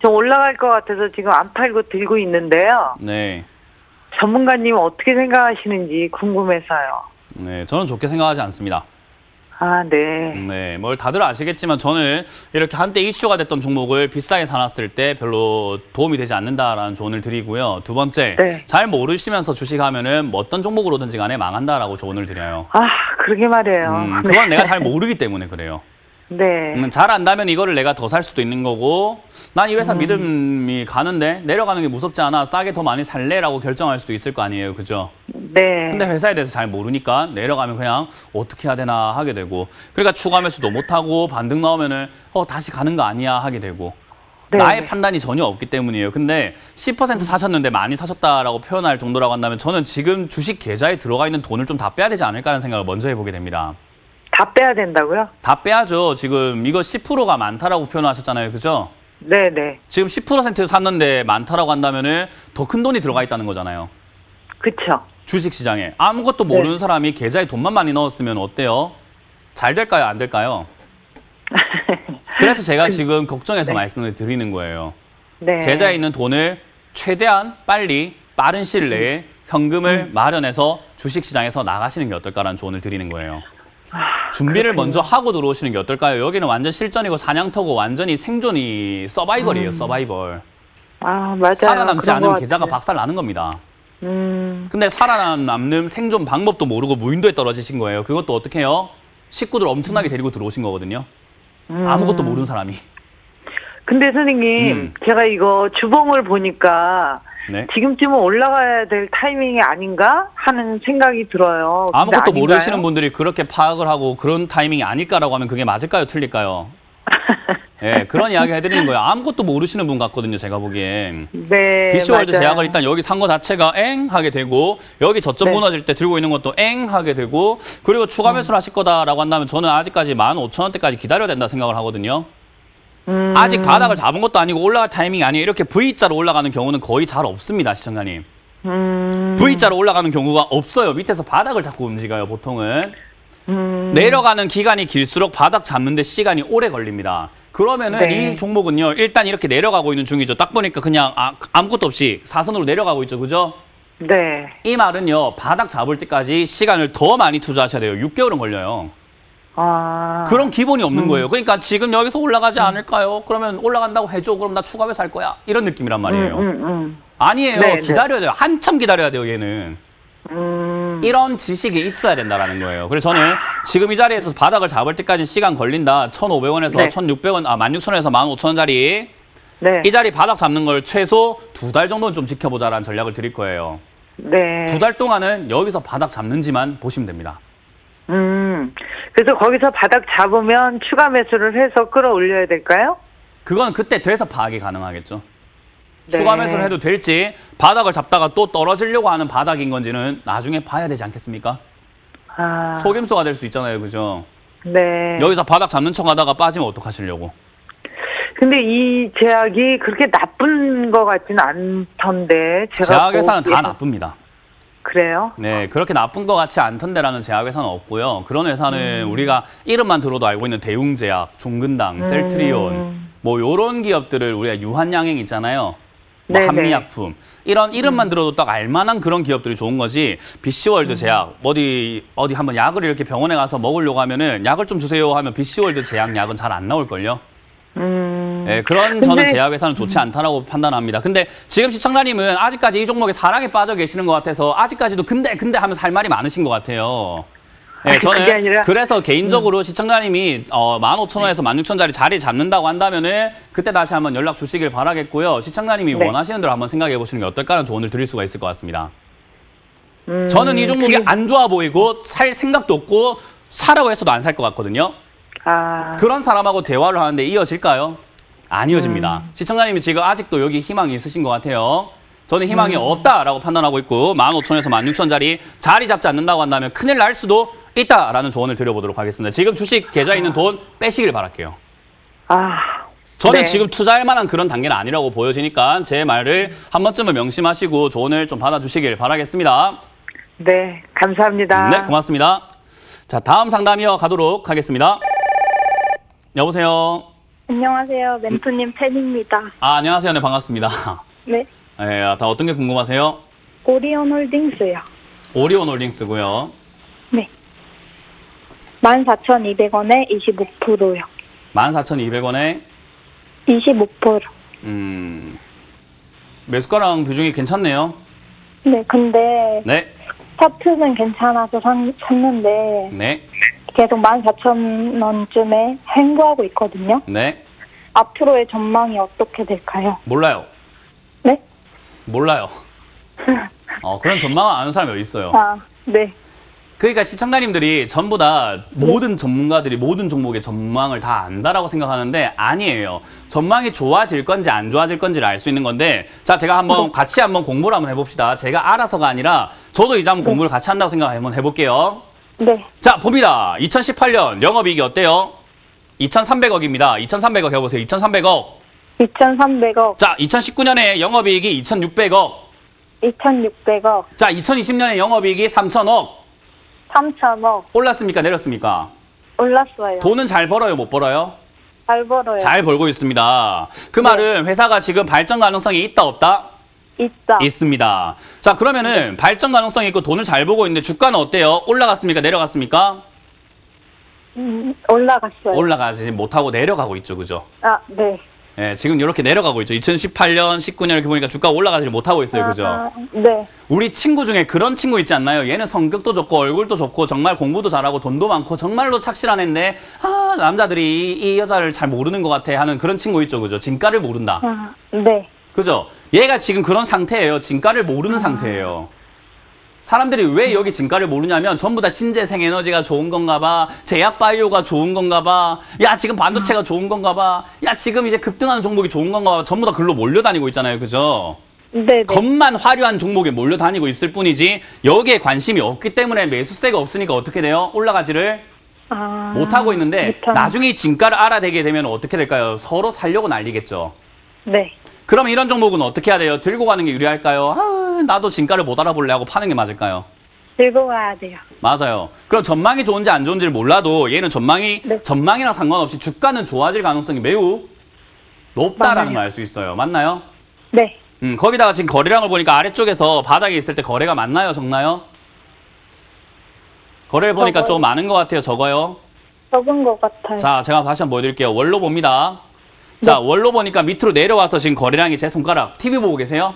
좀 올라갈 것 같아서 지금 안 팔고 들고 있는데요. 네. 전문가님 어떻게 생각하시는지 궁금해서요. 네, 저는 좋게 생각하지 않습니다. 아, 네. 네, 뭘 다들 아시겠지만 저는 이렇게 한때 이슈가 됐던 종목을 비싸게 사놨을 때 별로 도움이 되지 않는다라는 조언을 드리고요. 두 번째, 네. 잘 모르시면서 주식하면은 뭐 어떤 종목으로든지 간에 망한다라고 조언을 드려요. 아, 그러게 말이에요. 그건 네. 내가 잘 모르기 때문에 그래요. 네. 잘 안다면 이거를 내가 더 살 수도 있는 거고, 난 이 회사 믿음이 가는데 내려가는 게 무섭지 않아 싸게 더 많이 살래라고 결정할 수도 있을 거 아니에요, 그죠? 네. 근데 회사에 대해서 잘 모르니까 내려가면 그냥 어떻게 해야 되나 하게 되고, 그러니까 추가 매수도 못하고 반등 나오면은 다시 가는 거 아니야 하게 되고, 네. 나의 판단이 전혀 없기 때문이에요. 근데 10% 사셨는데 많이 사셨다라고 표현할 정도라고 한다면 저는 지금 주식 계좌에 들어가 있는 돈을 좀 다 빼야 되지 않을까라는 생각을 먼저 해보게 됩니다. 다 빼야 된다고요? 다 빼야죠. 지금 이거 10%가 많다라고 표현하셨잖아요. 그죠? 네네. 지금 10% 샀는데 많다라고 한다면은 더 큰 돈이 들어가 있다는 거잖아요. 그쵸. 주식시장에. 아무것도 모르는 사람이 계좌에 돈만 많이 넣었으면 어때요? 잘 될까요? 안 될까요? 그래서 제가 지금 걱정해서 말씀을 드리는 거예요. 네. 계좌에 있는 돈을 최대한 빨리 빠른 시일 내에 현금을 마련해서 주식시장에서 나가시는 게 어떨까라는 조언을 드리는 거예요. 준비를 먼저 하고 들어오시는 게 어떨까요? 여기는 완전 실전이고 사냥터고 완전히 생존이 서바이벌이에요. 서바이벌. 아, 맞아요. 살아남지 그런 않으면 것 계좌가 같아요. 박살 나는 겁니다. 근데 살아남는 생존 방법도 모르고 무인도에 떨어지신 거예요. 그것도 어떻게 해요? 식구들 엄청나게 데리고 들어오신 거거든요. 아무것도 모르는 사람이. 근데 선생님, 제가 이거 주봉을 보니까 네. 지금쯤은 올라가야 될 타이밍이 아닌가 하는 생각이 들어요. 근데 아무것도 아닌가요? 모르시는 분들이 그렇게 파악을 하고 그런 타이밍이 아닐까라고 하면 그게 맞을까요? 틀릴까요? 예, 그런 이야기 해드리는 거예요. 아무것도 모르시는 분 같거든요, 제가 보기엔. 네, BC월드 맞아요. 제약을 일단 여기 산 거 자체가 엥 하게 되고, 여기 저점 네. 무너질 때 들고 있는 것도 엥 하게 되고, 그리고 추가 매수를 하실 거다라고 한다면 저는 아직까지 15,000원대까지 기다려야 된다 생각을 하거든요. 아직 바닥을 잡은 것도 아니고 올라갈 타이밍이 아니에요. 이렇게 V자로 올라가는 경우는 거의 잘 없습니다, 시청자님. V자로 올라가는 경우가 없어요. 밑에서 바닥을 자꾸 움직여요, 보통은. 내려가는 기간이 길수록 바닥 잡는데 시간이 오래 걸립니다. 그러면은 네. 이 종목은요, 일단 이렇게 내려가고 있는 중이죠. 딱 보니까 그냥 아무것도 없이 사선으로 내려가고 있죠, 그죠? 네. 이 말은요, 바닥 잡을 때까지 시간을 더 많이 투자하셔야 돼요. 6개월은 걸려요. 아. 그런 기본이 없는 거예요. 그러니까 지금 여기서 올라가지 않을까요? 그러면 올라간다고 해줘. 그럼 나 추가 매수 할 거야. 이런 느낌이란 말이에요. 네, 아니에요. 네. 기다려야 돼요. 한참 기다려야 돼요, 얘는. 이런 지식이 있어야 된다라는 거예요. 그래서 저는 지금 이 자리에서 바닥을 잡을 때까지 시간 걸린다. 1,500원에서 네. 1,600원, 16,000원에서 15,000원짜리. 네. 이 자리 바닥 잡는 걸 최소 2달 정도는 좀 지켜보자라는 전략을 드릴 거예요. 네. 2달 동안은 여기서 바닥 잡는지만 보시면 됩니다. 그래서 거기서 바닥 잡으면 추가 매수를 해서 끌어올려야 될까요? 그건 그때 돼서 파악이 가능하겠죠. 네. 추가 매수를 해도 될지, 바닥을 잡다가 또 떨어지려고 하는 바닥인 건지는 나중에 봐야 되지 않겠습니까? 아. 속임수가 될 수 있잖아요, 그죠? 네. 여기서 바닥 잡는 척 하다가 빠지면 어떡하시려고? 근데 이 제약이 그렇게 나쁜 것 같지는 않던데. 제가 제약회사는 다 보기에. 나쁩니다. 그래요? 네, 그렇게 나쁜 것 같지 않던데라는 제약회사는 없고요. 그런 회사는 우리가 이름만 들어도 알고 있는 대웅제약, 종근당, 셀트리온, 뭐 요런 기업들을 우리가 유한양행 있잖아요. 뭐 네네. 한미약품 이런 이름만 들어도 딱 알만한 그런 기업들이 좋은 거지. BC월드 제약 어디 한번 약을 이렇게 병원에 가서 먹으려고 하면은 약을 좀 주세요 하면 BC월드 제약 약은 잘 안 나올걸요. 네, 그런 저는 제약회사는 좋지 않다라고 판단합니다. 근데 지금 시청자님은 아직까지 이 종목에 사랑에 빠져 계시는 것 같아서 아직까지도 근데 하면서 할 말이 많으신 것 같아요. 네, 그게 저는 아니라- 그래서 개인적으로 시청자님이 15,000원에서 16,000원짜리 자리 잡는다고 한다면은 그때 다시 한번 연락 주시길 바라겠고요. 시청자님이 네. 원하시는 대로 한번 생각해 보시는 게 어떨까라는 조언을 드릴 수가 있을 것 같습니다. 저는 이 종목이 지금- 안 좋아 보이고 살 생각도 없고 사라고 했어도 안 살 것 같거든요. 아. 그런 사람하고 대화를 하는데 이어질까요? 안 이어집니다. 시청자님이 지금 아직도 여기 희망이 있으신 것 같아요. 저는 희망이 없다라고 판단하고 있고 15,000원에서 16,000원짜리 자리 잡지 않는다고 한다면 큰일 날 수도 있다라는 조언을 드려보도록 하겠습니다. 지금 주식 계좌에 있는 돈 빼시길 바랄게요. 아. 저는 네. 지금 투자할 만한 그런 단계는 아니라고 보여지니까 제 말을 한 번쯤은 명심하시고 조언을 좀 받아주시길 바라겠습니다. 네. 감사합니다. 네, 고맙습니다. 자, 다음 상담 이어가도록 하겠습니다. 여보세요. 안녕하세요. 멘토님 팬입니다. 아, 안녕하세요. 네, 반갑습니다. 네. 네, 다 어떤 게 궁금하세요? 오리온 홀딩스요. 오리온 홀딩스고요. 네. 14,200원에 25%요. 14,200원에 25%. 매수가랑 비중이 괜찮네요. 네, 근데 네. 차트는 괜찮아서 샀는데 네. 계속 14,000원쯤에 횡보하고 있거든요. 네. 앞으로의 전망이 어떻게 될까요? 몰라요. 네? 몰라요. 그런 전망을 아는 사람이 어디 있어요. 아, 네. 그러니까 시청자님들이 전부 다 모든 전문가들이 모든 종목의 전망을 다 안다라고 생각하는데 아니에요. 전망이 좋아질 건지 안 좋아질 건지를 알 수 있는 건데 자, 제가 한번 같이 한번 공부를 한번 해봅시다. 제가 알아서가 아니라 저도 이제 한번 공부를 같이 한다고 생각 한번 해볼게요. 네. 자, 봅니다. 2018년 영업이익이 어때요? 2,300억입니다. 2,300억 해보세요. 2,300억. 2,300억, 자, 2019년에 영업이익이 2,600억. 2,600억, 자, 2020년에 영업이익이 3,000억. 3,000억. 올랐습니까? 내렸습니까? 올랐어요. 돈은 잘 벌어요? 못 벌어요? 잘 벌어요. 잘 벌고 있습니다. 그 말은 회사가 지금 발전 가능성이 있다 없다? 있다. 있습니다. 자, 그러면은 발전 가능성이 있고 돈을 잘 벌고 있는데 주가는 어때요? 올라갔습니까? 내려갔습니까? 올라갔어요. 올라가지 못하고 내려가고 있죠. 그죠? 아, 네. 예, 지금 이렇게 내려가고 있죠. 2018년, 19년 이렇게 보니까 주가가 올라가지 못하고 있어요. 그죠? 네. 우리 친구 중에 그런 친구 있지 않나요? 얘는 성격도 좋고 얼굴도 좋고 정말 공부도 잘하고 돈도 많고 정말로 착실한 애인데 남자들이 이 여자를 잘 모르는 것 같아 하는 그런 친구 있죠. 그죠? 진가를 모른다. 아, 네. 그죠? 얘가 지금 그런 상태예요. 진가를 모르는 상태예요. 사람들이 왜 여기 진가를 모르냐면 전부 다 신재생 에너지가 좋은 건가 봐. 제약 바이오가 좋은 건가 봐. 야, 지금 반도체가 좋은 건가 봐. 야, 지금 이제 급등하는 종목이 좋은 건가 봐. 전부 다 글로 몰려다니고 있잖아요. 그죠? 네. 겉만 화려한 종목에 몰려다니고 있을 뿐이지 여기에 관심이 없기 때문에 매수세가 없으니까 어떻게 돼요? 올라가지를 못하고 있는데 나중에 이 진가를 알아내게 되면 어떻게 될까요? 서로 살려고 난리겠죠. 네. 그럼 이런 종목은 어떻게 해야 돼요? 들고 가는 게 유리할까요? 나도 진가를 못 알아볼래 하고 파는 게 맞을까요? 들고 가야 돼요. 맞아요. 그럼 전망이 좋은지 안 좋은지를 몰라도 얘는 전망이랑 상관없이 주가는 좋아질 가능성이 매우 높다라는 걸 알 수 있어요. 맞나요? 네. 거기다가 지금 거래량을 보니까 아래쪽에서 바닥에 있을 때 거래가 많나요? 적나요? 거래를 보니까 적어요. 좀 많은 것 같아요. 적어요? 적은 것 같아요. 자, 제가 다시 한번 보여드릴게요. 월로 봅니다. 자, 월로 보니까 밑으로 내려와서 지금 거래량이 제 손가락, TV 보고 계세요?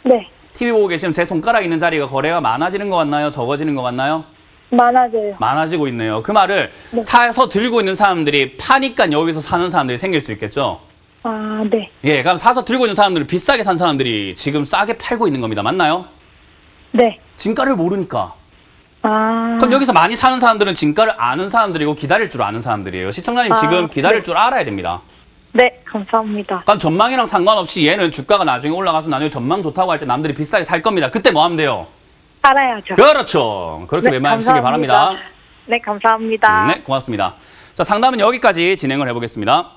네. TV 보고 계시면 제 손가락 있는 자리가 거래가 많아지는 것 같나요? 적어지는 것 같나요? 많아져요. 많아지고 있네요. 그 말을 사서 들고 있는 사람들이 파니까 여기서 사는 사람들이 생길 수 있겠죠? 아, 네. 예, 그럼 사서 들고 있는 사람들은 비싸게 산 사람들이 지금 싸게 팔고 있는 겁니다. 맞나요? 네. 진가를 모르니까. 아. 그럼 여기서 많이 사는 사람들은 진가를 아는 사람들이고 기다릴 줄 아는 사람들이에요. 시청자님 지금 기다릴 줄 알아야 됩니다. 네, 감사합니다. 그럼 전망이랑 상관없이 얘는 주가가 나중에 올라가서 나중에 전망 좋다고 할 때 남들이 비싸게 살 겁니다. 그때 뭐 하면 돼요? 알아야죠. 그렇죠. 그렇게 매매하시길 바랍니다. 네, 감사합니다. 네, 고맙습니다. 자, 상담은 여기까지 진행을 해보겠습니다.